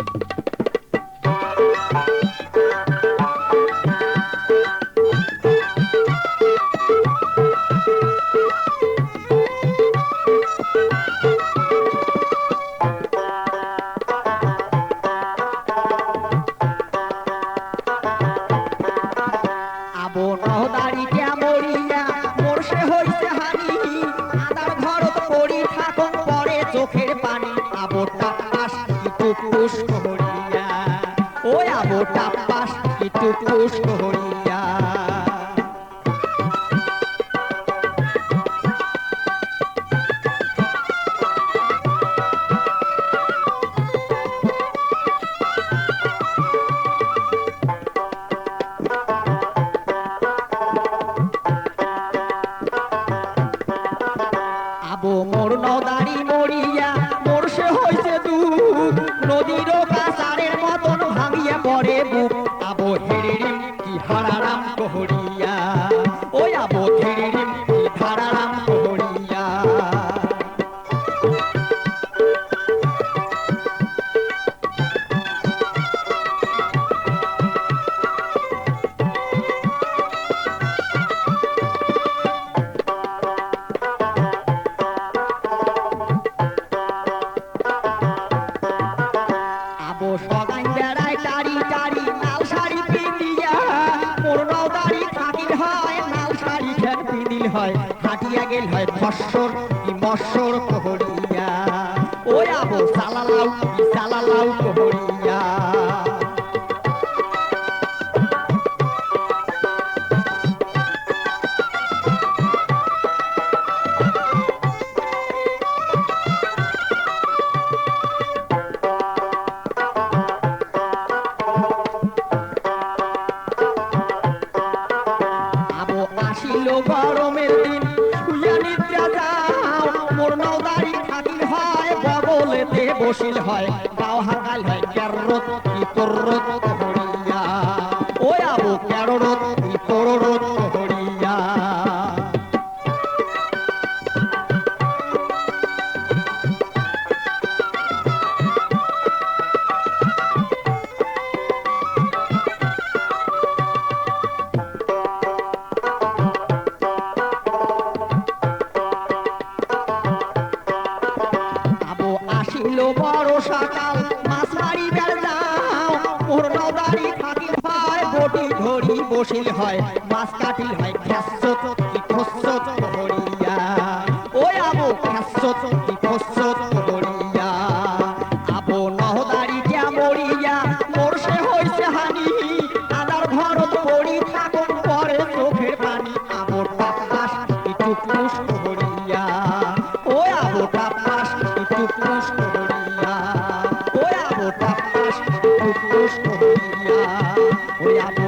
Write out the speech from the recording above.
আবো নহদারিটা মরিয়া মোর সে হইছে হানি, আদার ঘরত পড়ি থাকুন পরে চোখের পানি। আবো টাপাস কি টুকুস করিয়া, ওই আবো টাপাস কি টুকুস করিয়া। আবো মোর নদারি মরিয়া মোর সে হইছে দুঃখ, নদীর কাছারের মতন ভাঙিয়া পড়ে বুক। আবো হেরিম কি হারারাম কহরিয়া, ওই আবো হেরিম কি হারারাম কহরিয়া। আবো সগাই বেড়ায় টারি টারি লাল শাড়ি পিন্দিয়া, মোর নদারি থাকিল হয় লাল শাড়ি ফের পিন্দিল হয়। হাঁটিয়া গেল হয় ফসর কি মৎসর কহরিয়া, ওই আবো সালালাউ কি সালালাউ কহরিয়া। আবো আসিল গরমের দিন শুইয়া নিদ্রা যাও, মোর নদারি থাকিল হয় বগলেতে বসিল হয়। গাও হাকাল হয় ক্যাররত কি তোররত কহরিয়া, ওই আবো ক্যাররত কি তোররত কহরিয়া। আবো আসিল বড় সকাল মাছ মারিবার যাও, মোর নদারি থাকিল হয় বটি ধরি বসিল হয়। মাছ কাটিল হয় খ্যাসত কি খসত কহরিয়া, ওই আবো খ্যাসত কি খসত কহরিয়া। আবো নহদারিটা মরিয়া মোর সে হইছে হানি, আদার ঘরত পড়ি থাকুন পরে চোখের পানি। আবো টাপাস কি টুকুস কহরিয়া, ওই আবো টাপাস কি টুকুস কহরিয়া, ওই আবো টাপাস কি টুকুস কহরিয়া, ওই আবো